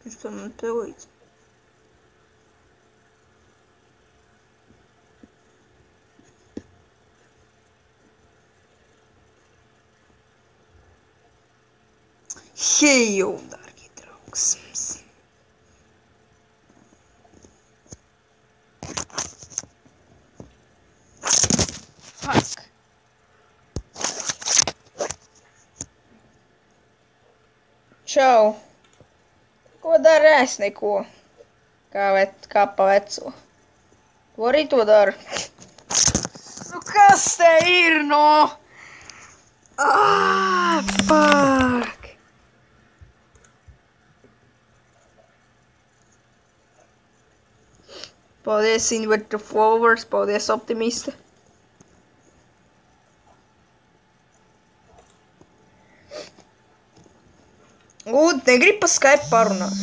Viņš to man pelīdz. Hejo, dārgie draugs. Fuck. Čau. Ko dari? Es neko. Kā pa veco. Tu arī to dari? Nu kas te ir, no? Fuck. Paldies, Inverter Flowers, paldies, Optimiste. Negrib pa Skype parunāt.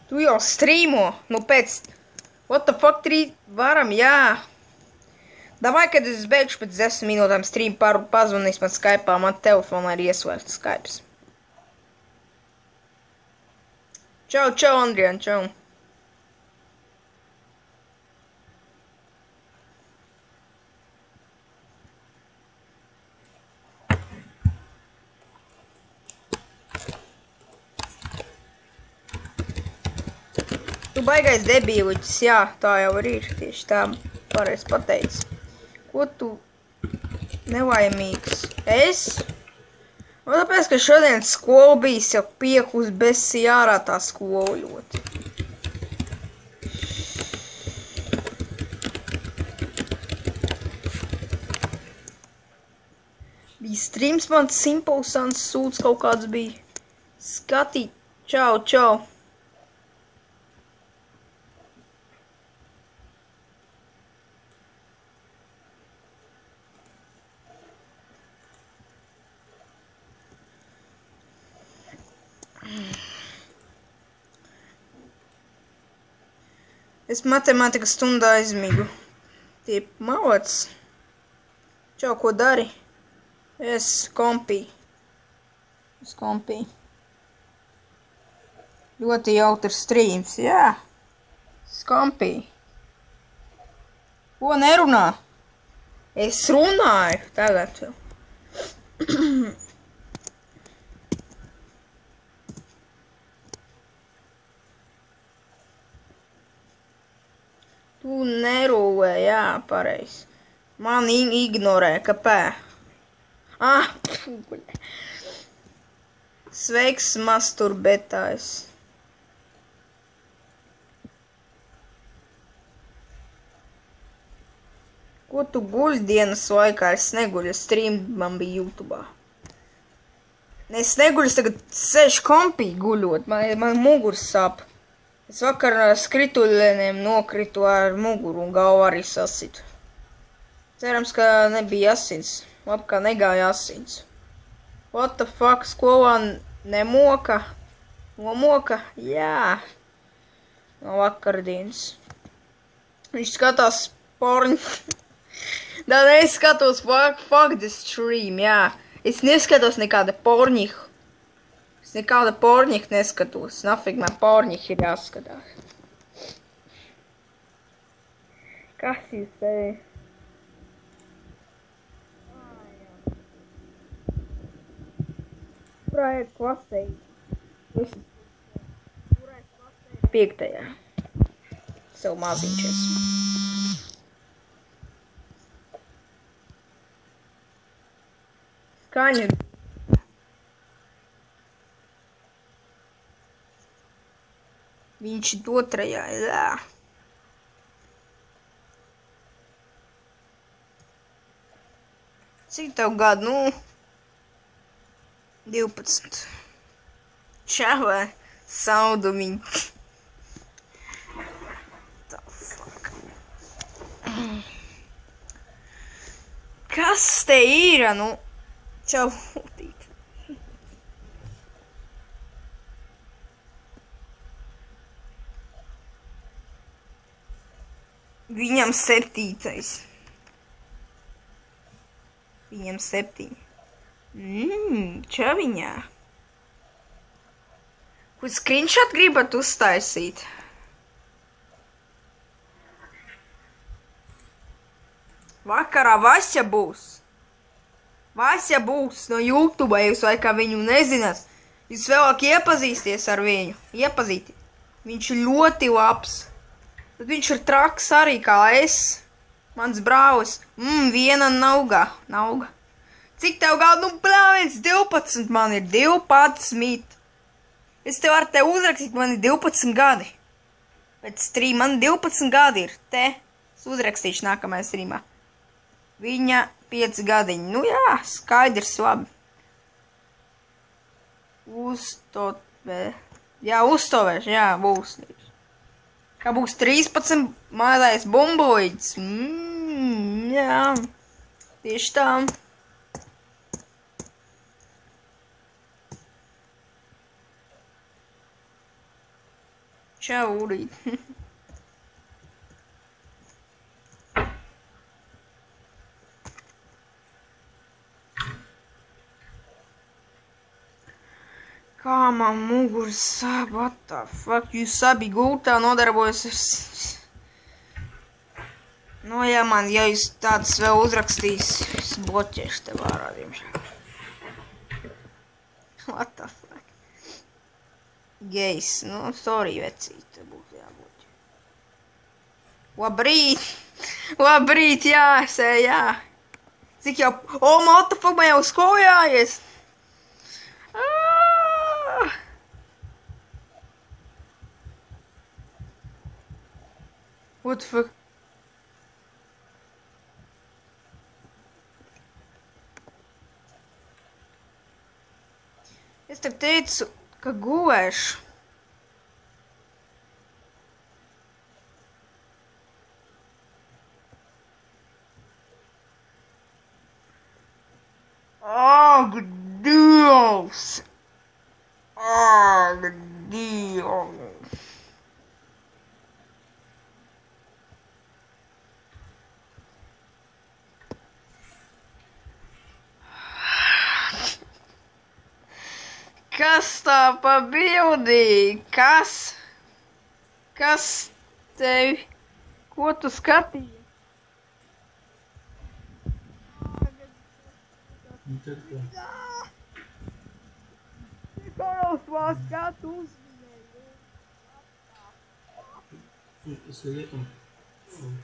Tu jau strīmo, nu pēc... What the fuck, 3 varam, jā. Davai, kad es beigšu pēc 10 minūtēm stream pazvanīs man Skype'ā, man telefonā ir iesvērts Skype's. Čau, Andrian, čau. Tu baigais debīliķis, jā, tā jau arī ir, tieši tā pareizi pateici. Ko tu nevaimīgs? Es? Nu, tāpēc, ka šodien skola bijis jau piekus besi ārā tā skola ļoti. Bija streams, man Simple Sans sūds kaut kāds bija. Skatīt, čau. Es matemātikas stundā aizmigu. Tie malots. Čau, ko dari? Es kompī. Ļoti jautrs streams, jā. Es kompī. Ko nerunā? Es runāju tagad. Tu nerūlē, jā, pareizi. Man ignorē, kāpēc? Sveiks, masturbētājs. Ko tu guļ dienas laikā? Es neguļu, stream man bija YouTube'ā. Es neguļu, es tagad sēžu kompī guļot, man mugurs sāp. Es vakar ar skrituļiem nokritu ar muguru un galvu arī sasitu. Cerams, ka nebija asins. Labi, ka negāja asins. What the fuck, skolā nemoka? Nomoka? Jā. No vakardienas. Viņš skatās porņu. Tā es skatos fuck the stream, jā. Es neskatos nekāda porņihu. Es nekāda porņika neskatos. Nafig man porņika ir jāskatās. Kas jūs te? Kurā ir klasē? Kurā ir klasē? 5. Sev maziņš esmu. Skaņa. Viņš ir 2. jā. Cik tev gadu? Nu, 12. Čavā, saudumiņ. Tā fuck. Kas te ir, nu? Čau, tīt. Viņam 7. Viņam 7. Čaviņā. Ko screenshot gribat uztaisīt? Vakarā Vasja būs. Vasja būs no YouTube, jūs vai kā viņu nezināt. Jūs vēlāk iepazīsties ar viņu. Iepazīti. Viņš ir ļoti labs. Bet viņš ir traks arī kā es. Mans brālis. Viena nauga. Cik tev gadu? Nu, blāviens, 12. Man ir 12. Es tev varu te uzrakstīt, man ir 12 gadi. Pēc stream man 12 gadi ir. Te. Es uzrakstīšu nākamajā streamā. Viņa 5 gadiņi. Nu jā, skaidrs labi. Uzstāvēšu, jā, būs. Kā būs 13 mazais bumbuļs. Jā, tieši tā. Čau, Urīt. Kā man muguras sāp, what the fuck, jūs abi gultā nodarbojas. Nu, ja jūs tāds vēl uzrakstīs, es bloķēšu tev ārā, diemžēl. What the fuck. Gejs, nu, sorry, vecīt, te būtu jābloķē. Labrīt, jā. Cik jau, what the fuck, man jau skojājies. What the fuck? Es tev teicu, ka gulēšu. Ak, Dievs! Ak, Dievs! Kas tā pa bildi? Kas tevi? Ko tu skatīji? Koros vēl skatu uzminēju. Советом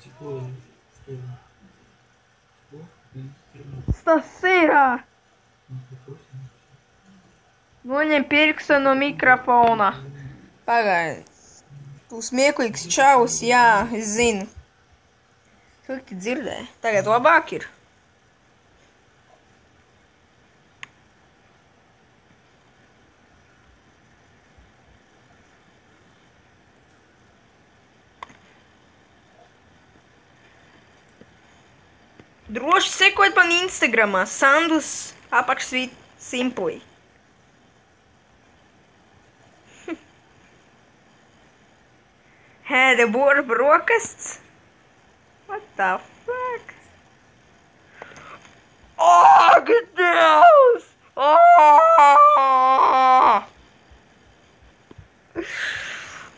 тепло, Stasīrā! Noņem pirkstu no mikrofona. Pagaidi. Tu smieklīgs čaus, jā, es zinu. Slikti dzirdēju. Tagad labāk ir. Droši sekot man Instagramā, Sandus apakšsvīt Simply. Hēda bora brokasts? What the fuck? Ak, Dievs!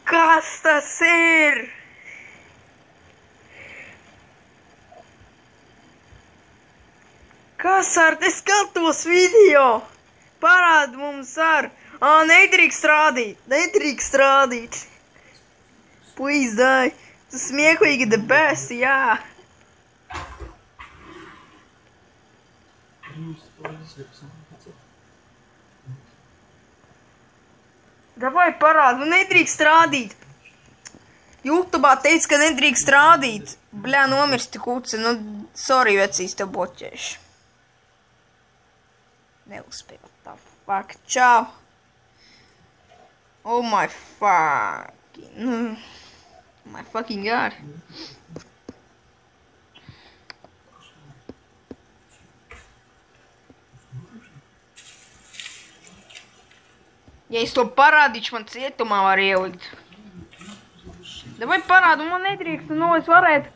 Kas tas ir? Kas ar te skatos video? Parād mums ar. Nedrīkst rādīt. Please die. Tu smieklīgi the best, jā. Davai parād, nu nedrīkst rādīt. YouTubā teica, ka nedrīkst rādīt. Bļā, nomirsti kuce, nu sorry, vecīs, tev bloķēšu. Neuzspēju, what the fuck, čau. Oh my fucking, my fucking god. Ja es to parādīšu, man cietumā var ielikt. Davai parādu, man nedrīkst, nu es varētu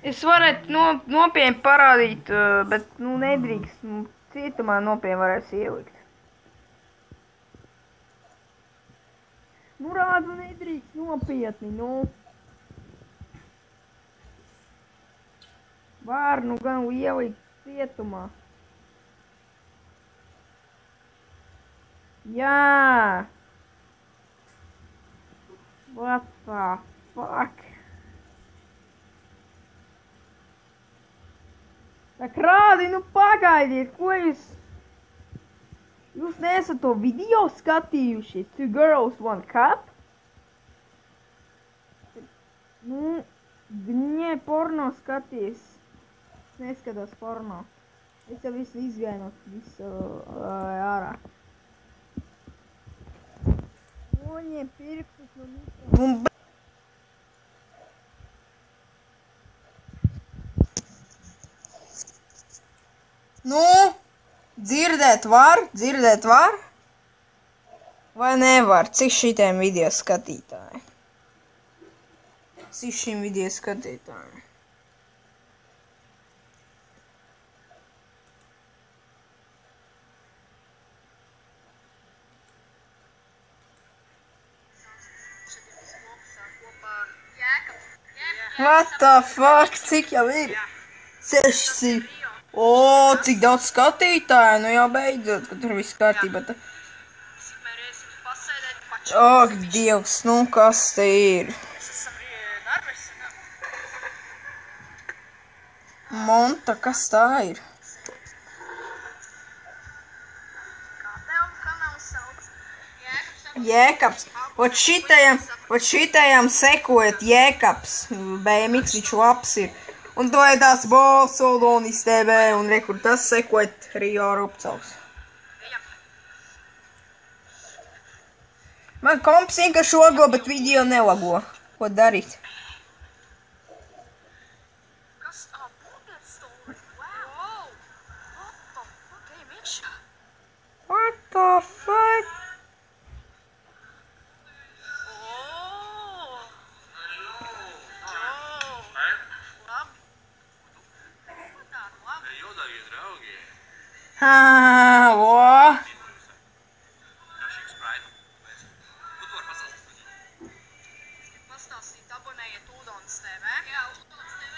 Es varētu nopietni parādīt, bet, nu, nedrīkst. Cietumā nopietni varēs ielikt. Nu, rādu nedrīkst nopietni, nu. Var, nu, gan ielikt cietumā. Jā. What the fuck? Tā krādi, nu pagaidiet, ko jūs... Jūs neesat to video skatījuši? Two girls, one cup? Nu, viņa porno skaties. Es neskatos porno. Es jau visu izgāju no visu ārā. Viņa pirkstus no mikrofona. Nu, dzirdēt var? Vai nevar? Cik šitiem video skatītāji? Cik šim video skatītājiem? What the fuck? Cik jau ir? 600. O, cik daudz skatītāju, nu jau beidzot, ka tur viss kārtībā. Ak, Dievs, nu kas te ir? Monta, kas tā ir? Jēkabs. Ot šitajam sekojat Jēkabs. BMX, viņš labs ir. Un to ir tās Bolsodonis TV, un rekur tas sekojat Rio Rupcals. Man komps vienkārši logo, bet video nelago. Ko darīt? Kas tā burgerstore? Wow! What the fuck? Vo.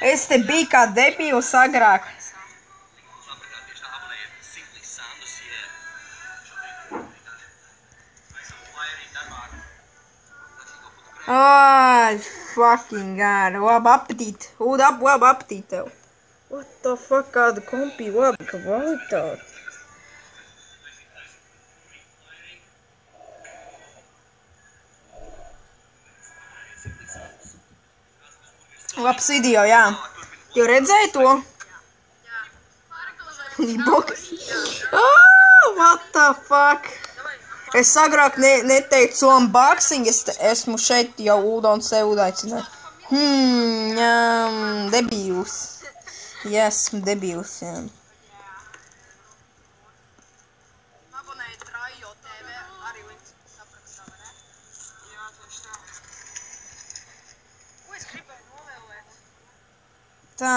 Es te biju kā debils agrāk. Ai, fucking god. Labu apetīti. Labu apetīti tev. What the fuck, kāda kompī labi kvalitāte. Labs video, jā. Tu redzēji to? What the fuck? Es agrāk neteicu unboxing, es esmu šeit jau Udons sev uzaicināju. Debils. Jā, esmu debils, jā. Tā.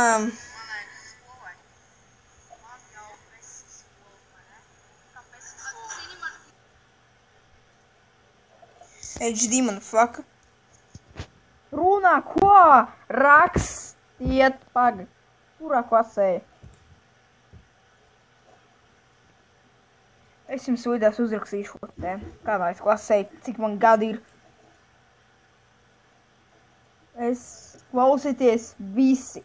HD, motherfucker. Runā, ko rakstiet pagad? Kurā klasē? Es jums vidās uzrakstīšu te. Kādā es klasē, cik man gadi ir. Es klausieties visi,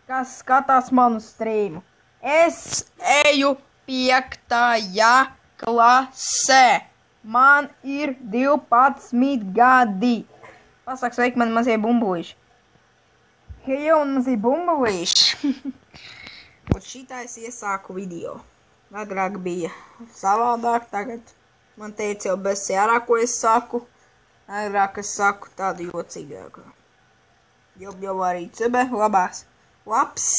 kas skatās manu streamu. Es eju 5. klasē. Man ir 12 gadi. Pasaka sveiki, man mazie bumbulīši. Hei, un mazie bumbulīši. Un šitā es iesāku video. Agrāk bija savādāk, tagad man teica jau bez jārā, ko es saku. Agrāk es saku tādu jocīgāku. Jau arī cebe, labās. Labs.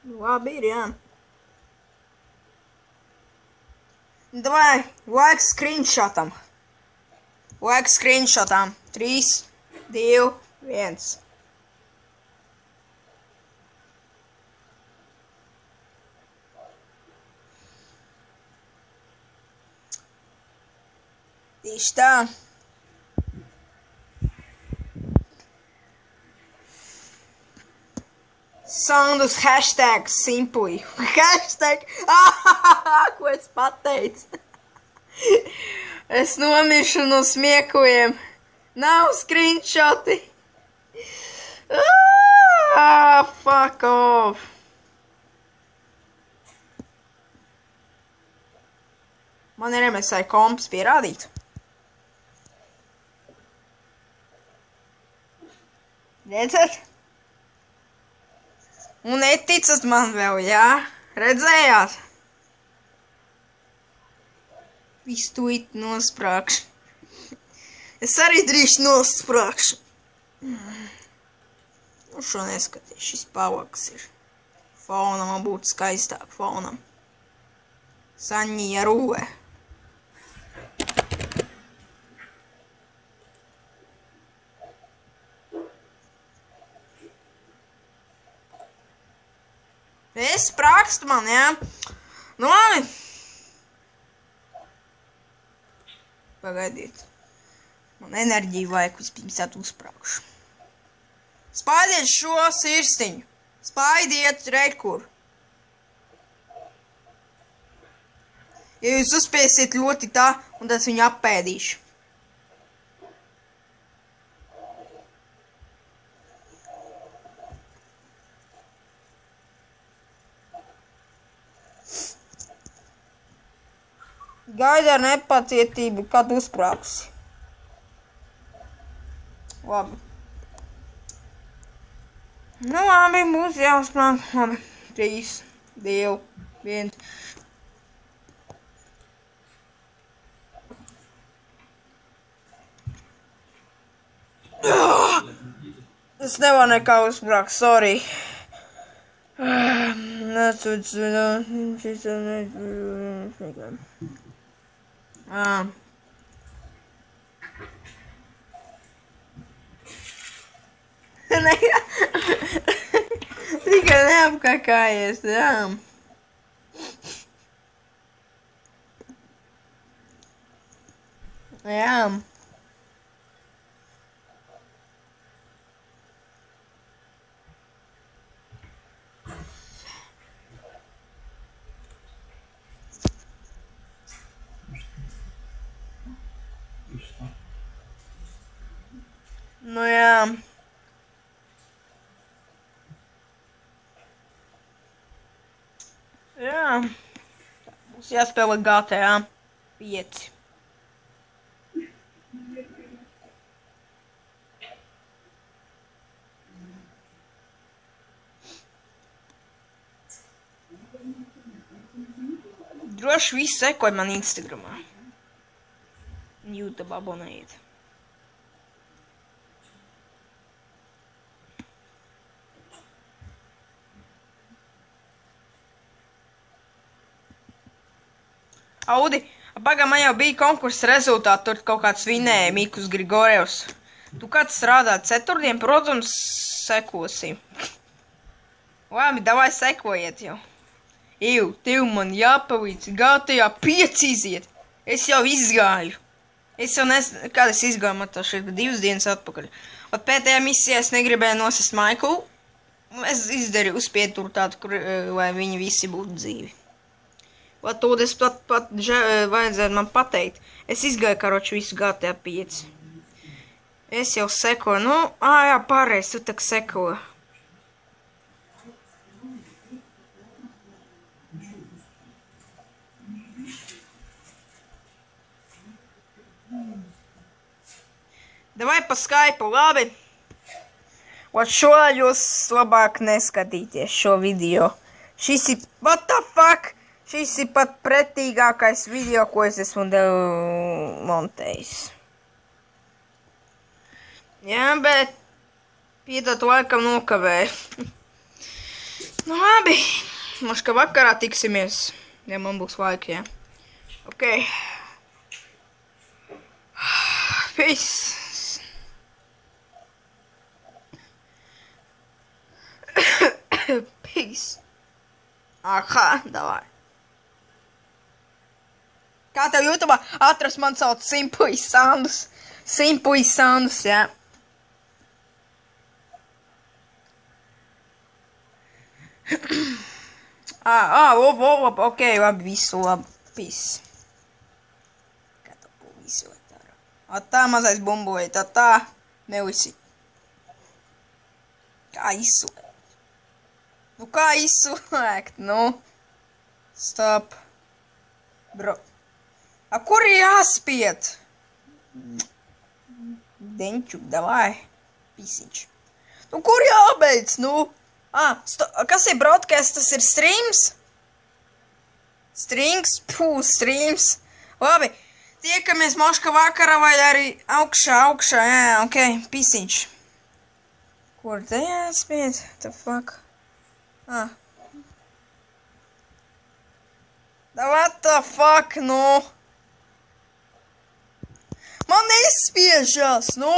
Labi ir, jā. Давай, лайк скриншотам. 3, 2, 1. Tieši tā. Soundus hashtag simply. Hashtag. Ko es pateicu? Es nomiršu no smiekliem. Nav screenshoti. Fuck off. Man ir MSI komps pierādīt. Redzat? Un neticat man vēl, jā? Redzējāt? Visu tūīt nosprākšu. Es arī drīz nosprākšu. Nu, šo neskaties, šis pavaks ir. Faunam man būtu skaistāk, faunam. Saņija rūve. Es sprākstu man, jā? Nu, labi. Pagaidiet. Man enerģiju vajag vispirms uzsprākšu. Spaidiet šo sirstiņu. Spaidiet rekur. Ja jūs uzspiesiet ļoti tā, un tad viņu appēdīšu. Gaida ar nepacietību, kad uzsprāksi. Labi. Nu, labi, būs jāuzsprāk. Labi. 3, 2, 1. Es nevaru nekā uzsprākt, sorry. Tikai neapkakājies, jā. Jā. Nu jā. Jā. Būs jāspēlē GTA 5. Droši visi sekoja man Instagramā. YouTube abonējiet. Audi, pagā man jau bija konkursa rezultāti, tur kaut kāds vinēja Mikus Grigorevs. Tu kāds strādā ceturtdien, protams, sekosim. Labi, davai sekojiet jau. Tev man jāpalīdz, GTA 5 iziet. Es jau izgāju. Es jau kad es izgāju, man tā šeit 2 dienas atpakaļ. Ot pēdējā misijā es negribēju nosist Maiklu. Es izdarīju uzspiedu tur tādu, lai viņi visi būtu dzīvi. To es pat vajadzētu man pateikt. Es izgāju, karoči, visu GTA 5. Es jau sekoju. Nu, jā, pārreiz, tu tak sekoju. Davai pa Skype, labi? Ot šo jūs labāk neskatīties, šo video. Šis ir, what the fuck? Šis ir pat pretīgākais video, ko es esmu montējis. Jā, bet piedot laikam nokavēju. Nu labi, mums ka vakarā tiksimies, ja man būs laika, jā. Ok. Peace. Peace. Aha, давай. Kā tev YouTube atrast, man sauc Simpuis Sandus. Simpuis Sandus, jā. Ok, labi, visu labi. Peace. Kā tu po visu dara? Tā mazais bumboja, tā. Nevis. Kā izslēgt? Nu kā izslēgt, nu? Stop. Bro. A kur ir jāspiet? Deņķu, davai. Pisiņš. Nu kur jābeidz, nu? Kas ir broadcast? Tas ir streams? Streams. Labi. Tiekamies moška vakarā vai arī augšā, jā, ok, pisiņš. Kur te jāspied? The fuck? What the fuck, nu? Man nespiežas, nu?